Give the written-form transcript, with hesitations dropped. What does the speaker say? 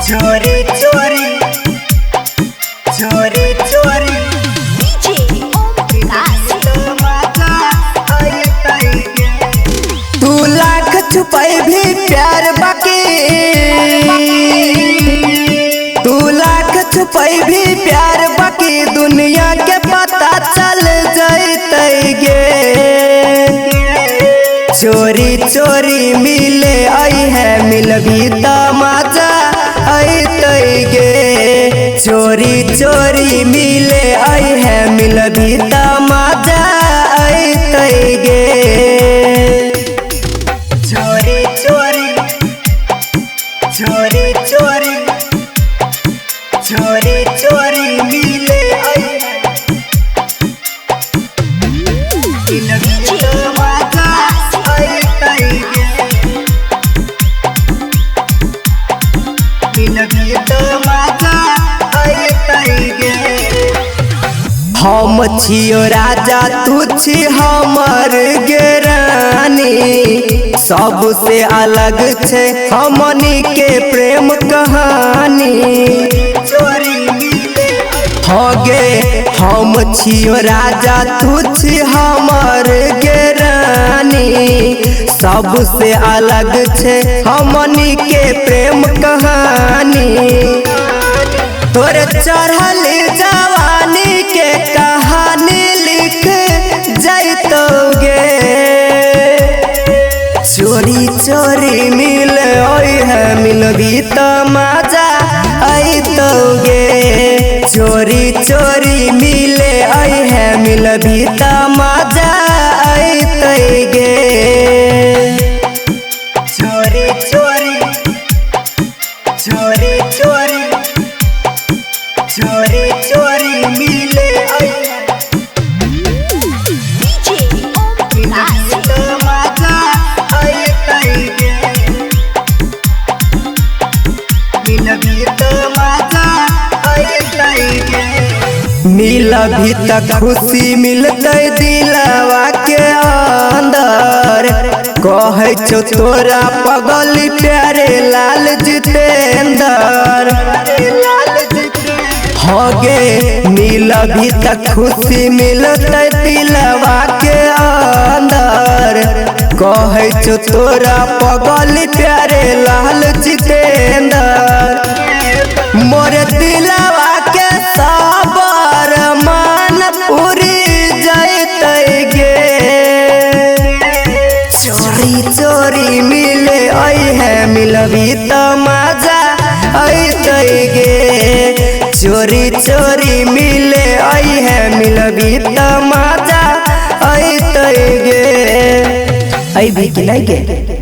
चोरी चोरी चोरी चोरी तू लाख छुपाई भी प्यार बाकी, तू लाख छुपाई भी प्यार बाकी दुनिया के पता चल जाते गे। चोरी चोरी मिले आई है मिलबी तमाचा आई गे। चोरी चोरी मिले आई है मिलबी तमाचा आई गे। चोरी चोरी चोरी चोरी चोरी चोरी मिले आई है मिलबी तमाचा हम छियो राजा तू छी हमर गेरानी, सबसे अलग छे हमनी के प्रेम कहानी। हो गे हम छियो राजा तू छी हमर गेरानी, सबसे अलग छे हमनी के प्रेम कहानी। तोरे चढ़ल जवानी के कहानी लिख जैतोगे। चोरी चोरी मिले ओए है मिलबी तमाचा आइतोगे। चोरी चोरी मिले आई है मिलबी तमाचा आइतोगे। चोरी चोरी चोरी चोरी चोरी चोरी मिले आई मिलबी तक खुशी मिलते दिलवा के अंदर। कहे छो तोरा पगल प्यारे लाल जितेंद्र। हो गे मिलबी तक खुशी मिलते दिलवा के अंदर। कहे छो तोरा पगल प्यारे लाल जितेंद्र। मोरे दिलवा के साबर मान पूरी जाते गे। चोरी चोरी मिले आई है मिलबी तमाचा आइते गे। चोरी चोरी मिले आई है मिलबी तमाचा आइते गे। आई भी कि नहीं गे।